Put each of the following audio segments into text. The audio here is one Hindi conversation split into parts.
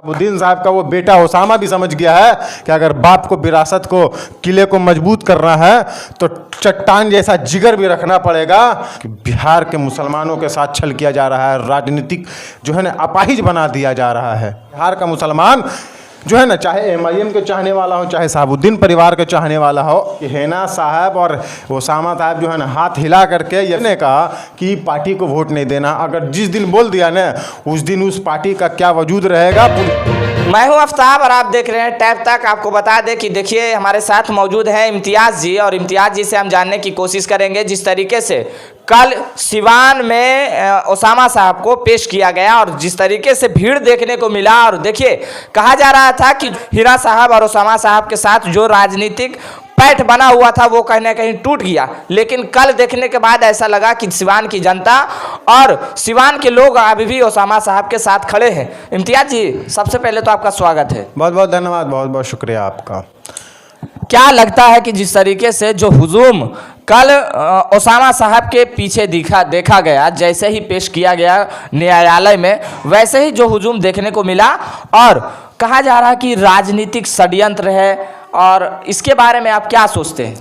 शहाबुद्दीन साहब का वो बेटा ओसामा भी समझ गया है कि अगर बाप को विरासत को किले को मजबूत करना है तो चट्टान जैसा जिगर भी रखना पड़ेगा। कि बिहार के मुसलमानों के साथ छल किया जा रहा है, राजनीतिक जो है ना अपाहिज बना दिया जा रहा है। बिहार का मुसलमान जो है ना, चाहे एमआईएम के चाहने वाला हो, चाहे शहाबुद्दीन परिवार के चाहने वाला हो, हिना साहब और ओसामा साहब जो है ना हाथ हिला करके ये ने कहा कि पार्टी को वोट नहीं देना। अगर जिस दिन बोल दिया ना उस दिन उस पार्टी का क्या वजूद रहेगा। मैं हूं आफ्ताब और आप देख रहे हैं टैब तक। आपको बता दें कि देखिए हमारे साथ मौजूद हैं इम्तियाज़ जी, और इम्तियाज़ जी से हम जानने की कोशिश करेंगे जिस तरीके से कल सिवान में ओसामा साहब को पेश किया गया और जिस तरीके से भीड़ देखने को मिला। और देखिए कहा जा रहा था कि हिना साहब और ओसामा साहब के साथ जो राजनीतिक पैठ बना हुआ था वो कहीं ना कहीं टूट गया, लेकिन कल देखने के बाद ऐसा लगा कि सिवान की जनता और सिवान के लोग अभी भी ओसामा साहब के साथ खड़े हैं। इम्तियाज़ जी, सबसे पहले तो आपका स्वागत है। बहुत बहुत धन्यवाद, बहुत बहुत शुक्रिया आपका। क्या लगता है कि जिस तरीके से जो हुजूम कल ओसामा साहब के पीछे देखा गया, जैसे ही पेश किया गया न्यायालय में, वैसे ही जो हुजूम देखने को मिला और कहा जा रहा है कि राजनीतिक षड्यंत्र है, और इसके बारे में आप क्या सोचते हैं?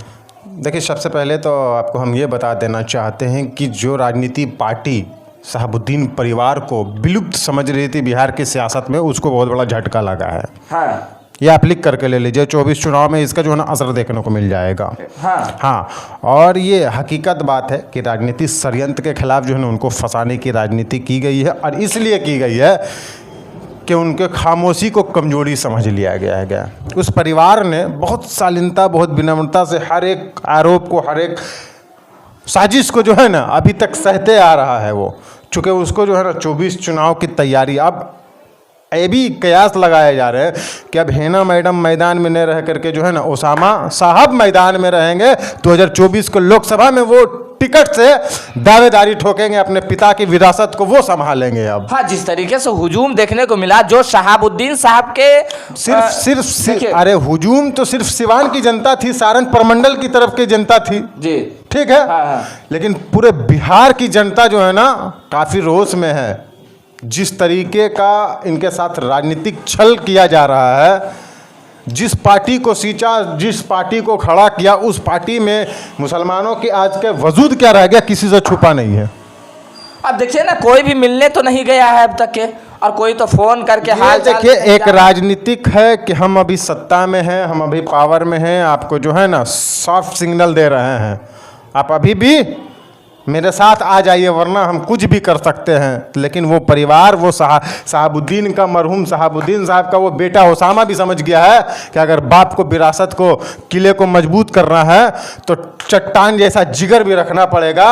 देखिए, सबसे पहले तो आपको हम ये बता देना चाहते हैं कि जो राजनीति पार्टी शहाबुद्दीन परिवार को विलुप्त समझ रही थी बिहार की सियासत में, उसको बहुत बड़ा झटका लगा है। हाँ, ये आप लिख करके ले लीजिए, 24 चुनाव में इसका जो है ना असर देखने को मिल जाएगा। हाँ, और ये हकीकत बात है कि राजनीति षड्यंत्र के खिलाफ जो है ना उनको फंसाने की राजनीति की गई है, और इसलिए की गई है कि उनके खामोशी को कमजोरी समझ लिया गया है। उस परिवार ने बहुत शालीनता, बहुत विनम्रता से हर एक आरोप को, हर एक साजिश को जो है ना अभी तक सहते आ रहा है वो, चूँकि उसको जो है ना 24 चुनाव की तैयारी, अब ये भी कयास लगाए जा रहे हैं कि अब हिना मैडम मैदान में न रह करके जो है ना ओसामा साहब मैदान में रहेंगे। 2024 को लोकसभा में वो टिकट से दावेदारी ठोकेंगे, अपने पिता की विरासत को वो संभालेंगे। अब हाँ, जिस तरीके से हुजूम देखने को मिला जो शहाबुद्दीन साहब के सिर्फ अरे हुजूम तो सिर्फ सिवान की जनता थी, सारण प्रमंडल की तरफ की जनता थी जी, ठीक है। हाँ। लेकिन पूरे बिहार की जनता जो है ना काफ़ी रोष में है। जिस तरीके का इनके साथ राजनीतिक छल किया जा रहा है, जिस पार्टी को सींचा, जिस पार्टी को खड़ा किया, उस पार्टी में मुसलमानों की आज के वजूद क्या रह गया, किसी से छुपा नहीं है। अब देखिए ना, कोई भी मिलने तो नहीं गया है अब तक के, और कोई तो फोन करके हाल देखिए, एक राजनीतिक है कि हम अभी सत्ता में हैं, हम अभी पावर में हैं, आपको जो है ना सॉफ्ट सिग्नल दे रहे हैं, आप अभी भी मेरे साथ आ जाइए वरना हम कुछ भी कर सकते हैं। लेकिन वो परिवार, वो शहाबुद्दीन का, मरहूम शहाबुद्दीन साहब का वो बेटा ओसामा भी समझ गया है कि अगर बाप को विरासत को किले को मजबूत करना है तो चट्टान जैसा जिगर भी रखना पड़ेगा।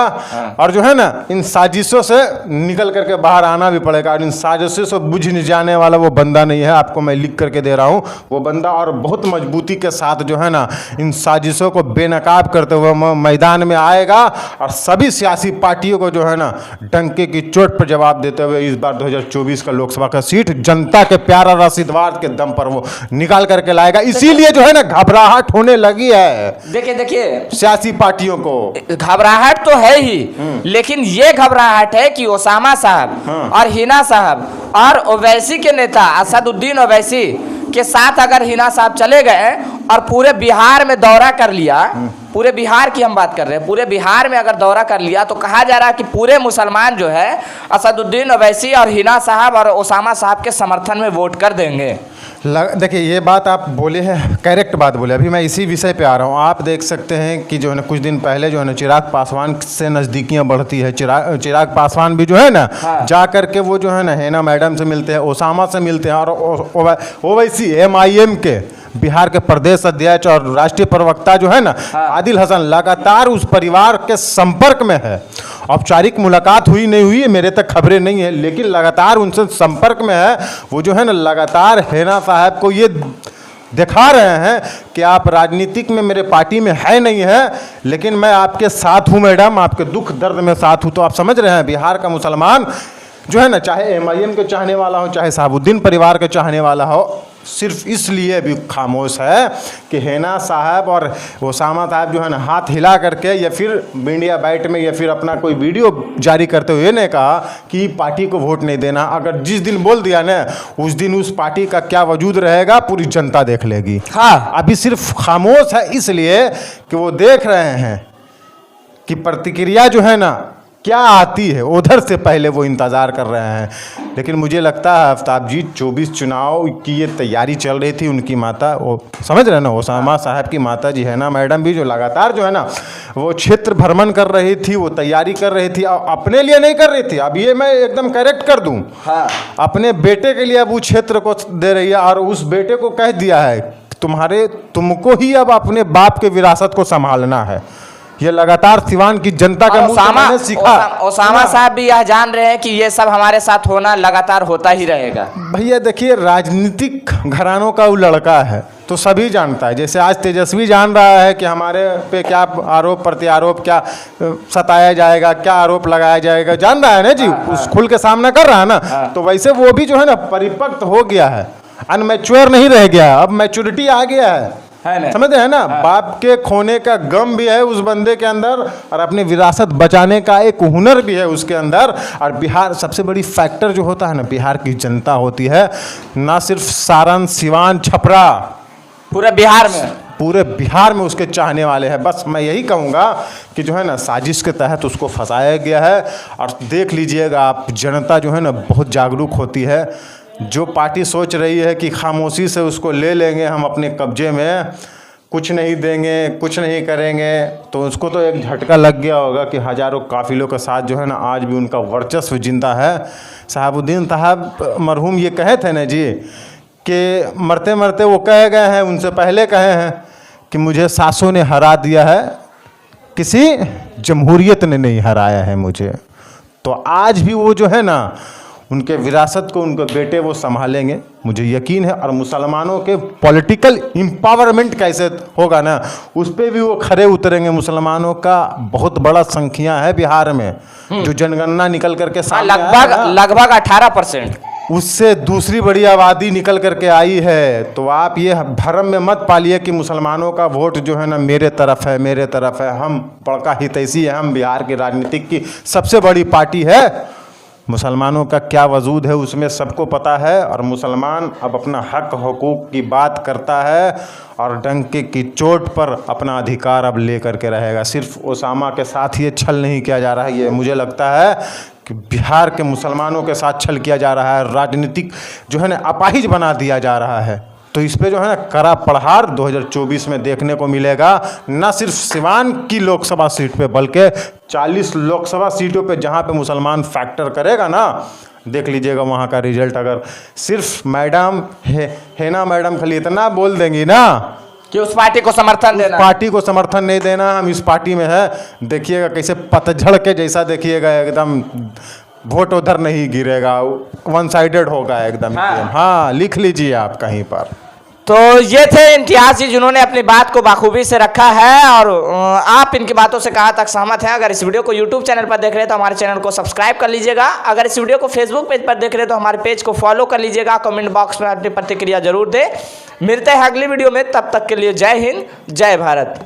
और जो है ना इन साजिशों से निकल करके बाहर आना भी पड़ेगा। और इन साजिशों से बुझ नहीं जाने वाला वो बंदा नहीं है, आपको मैं लिख करके दे रहा हूँ वो बंदा, और बहुत मजबूती के साथ जो है ना इन साजिशों को बेनकाब करते हुए मैदान में आएगा, और सभी सियासी पार्टियों को जो है ना डंके की चोट पर जवाब देते हुए इस बार 2024 का लोकसभा का सीट जनता के प्यार और आशीर्वाद के दम पर वो निकाल करके लाएगा। इसीलिए जो है ना घबराहट होने लगी है। देखिए सियासी पार्टियों को घबराहट तो है ही, लेकिन ये घबराहट है कि ओसामा साहब और हिना साहब और ओवैसी के नेता असदुद्दीन ओवैसी के साथ अगर हिना साहब चले गए और पूरे बिहार में दौरा कर लिया, पूरे बिहार की हम बात कर रहे हैं, पूरे बिहार में अगर दौरा कर लिया तो कहा जा रहा है कि पूरे मुसलमान जो है असदुद्दीन ओवैसी और हिना साहब और ओसामा साहब के समर्थन में वोट कर देंगे। देखिए, ये बात आप बोले हैं, करेक्ट बात बोले। अभी मैं इसी विषय पे आ रहा हूँ। आप देख सकते हैं कि जो है ना कुछ दिन पहले जो है ना चिराग पासवान से नज़दीकियाँ बढ़ती है। चिराग पासवान भी जो है ना जा कर के वो जो है ना हिना मैडम से मिलते हैं, ओसामा से मिलते हैं, और ओवैसी एमआईएम के बिहार के प्रदेश अध्यक्ष और राष्ट्रीय प्रवक्ता जो है ना आदिल हसन लगातार उस परिवार के संपर्क में है। औपचारिक मुलाकात हुई नहीं हुई है मेरे तक खबरें नहीं है, लेकिन लगातार उनसे संपर्क में है। वो जो है ना लगातार हिना साहब को ये दिखा रहे हैं कि आप राजनीतिक में मेरे पार्टी में है नहीं है, लेकिन मैं आपके साथ हूँ मैडम, आपके दुख दर्द में साथ हूँ। तो आप समझ रहे हैं बिहार का मुसलमान जो है ना, चाहे एमआईएम के चाहने वाला हो, चाहे शहाबुद्दीन परिवार के चाहने वाला हो, सिर्फ इसलिए भी खामोश है कि हेना साहब और ओसामा साहब जो है ना हाथ हिला करके या फिर मीडिया बाइट में या फिर अपना कोई वीडियो जारी करते हुए ने कहा कि पार्टी को वोट नहीं देना। अगर जिस दिन बोल दिया ना उस दिन उस पार्टी का क्या वजूद रहेगा पूरी जनता देख लेगी। हाँ, अभी सिर्फ खामोश है इसलिए कि वो देख रहे हैं कि प्रतिक्रिया जो है ना क्या आती है, उधर से पहले वो इंतज़ार कर रहे हैं। लेकिन मुझे लगता है आफ्ताब जी 24 चुनाव की ये तैयारी चल रही थी। उनकी माता, वो समझ रहे ना, ओसामा साहब की माता जी है ना मैडम भी, जो लगातार जो है ना वो क्षेत्र भ्रमण कर रही थी, वो तैयारी कर रही थी। अपने लिए नहीं कर रही थी, अब ये मैं एकदम करेक्ट कर दूँ, हाँ, अपने बेटे के लिए अब उस क्षेत्र को दे रही है और उस बेटे को कह दिया है तुमको ही अब अपने बाप के विरासत को संभालना है। ये लगातार सिवान की जनता का मुंह से मैंने सीखा। ओसामा साहब भी यह जान रहे हैं कि ये सब हमारे साथ होना लगातार होता ही रहेगा। भैया देखिए, राजनीतिक घरानों का वो लड़का है तो सभी जानता है। जैसे आज तेजस्वी जान रहा है कि हमारे पे क्या आरोप प्रत्यारोप, क्या सताया जाएगा, क्या आरोप लगाया जाएगा, जान रहा है ना जी, उस खुल के सामना कर रहा है ना। तो वैसे वो भी जो है ना परिपक्व हो गया है, अनमैच्योर नहीं रह गया, अब मैच्योरिटी आ गया है। समझ रहे हैं ना, बाप के खोने का गम भी है उस बंदे के अंदर और अपनी विरासत बचाने का एक हुनर भी है उसके अंदर। और बिहार सबसे बड़ी फैक्टर जो होता है ना, बिहार की जनता होती है, ना सिर्फ सारण, सिवान, छपरा, पूरे बिहार में उसके चाहने वाले हैं। बस मैं यही कहूँगा कि जो है ना साजिश के तहत उसको फंसाया गया है। और देख लीजिएगा आप, जनता जो है ना बहुत जागरूक होती है। जो पार्टी सोच रही है कि खामोशी से उसको ले लेंगे हम अपने कब्जे में, कुछ नहीं देंगे, कुछ नहीं करेंगे, तो उसको तो एक झटका लग गया होगा कि हज़ारों काफिलों के साथ जो है ना आज भी उनका वर्चस्व जिंदा है। शहाबुद्दीन साहब मरहूम ये कहे थे ना जी कि मरते मरते वो कह गए हैं, उनसे पहले कहे हैं कि मुझे सासों ने हरा दिया है, किसी जमहूरियत ने नहीं हराया है मुझे। तो आज भी वो जो है ना उनके विरासत को उनके बेटे वो संभालेंगे, मुझे यकीन है। और मुसलमानों के पॉलिटिकल एम्पावरमेंट कैसे होगा ना, उस पर भी वो खरे उतरेंगे। मुसलमानों का बहुत बड़ा संख्या है बिहार में, जो जनगणना निकल करके सामने लगभग 18%, उससे दूसरी बड़ी आबादी निकल करके आई है। तो आप ये भरम में मत पालिए कि मुसलमानों का वोट जो है ना मेरे तरफ है, मेरे तरफ है। हम बड़का हितैषी है, हम बिहार की राजनीतिक की सबसे बड़ी पार्टी है। मुसलमानों का क्या वजूद है उसमें सबको पता है। और मुसलमान अब अपना हक हुकूक की बात करता है और डंके की चोट पर अपना अधिकार अब ले करके रहेगा। सिर्फ ओसामा के साथ ये छल नहीं किया जा रहा है, ये मुझे लगता है कि बिहार के मुसलमानों के साथ छल किया जा रहा है, राजनीतिक जो है ना अपाहिज बना दिया जा रहा है। तो इस पे जो है ना कड़ा प्रहार 2024 में देखने को मिलेगा, न सिर्फ सिवान की लोकसभा सीट पे बल्कि 40 लोकसभा सीटों पे जहाँ पे मुसलमान फैक्टर करेगा ना, देख लीजिएगा वहाँ का रिजल्ट। अगर सिर्फ मैडम हेना मैडम खाली इतना बोल देंगी ना कि उस पार्टी को समर्थन देना, पार्टी को समर्थन नहीं देना, हम इस पार्टी में है, देखिएगा कैसे पतझड़ के जैसा देखिएगा, एकदम वोट उधर नहीं गिरेगा, वन साइडेड होगा एकदम। हाँ, लिख लीजिए आप कहीं पर। तो ये थे इम्तियाज जी जिन्होंने अपनी बात को बाखूबी से रखा है और आप इनकी बातों से कहाँ तक सहमत हैं। अगर इस वीडियो को यूट्यूब चैनल पर देख रहे हैं तो हमारे चैनल को सब्सक्राइब कर लीजिएगा। अगर इस वीडियो को फेसबुक पेज पर देख रहे हैं तो हमारे पेज को फॉलो कर लीजिएगा। कमेंट बॉक्स में अपनी प्रतिक्रिया जरूर दें। मिलते हैं अगली वीडियो में, तब तक के लिए जय हिंद, जय भारत।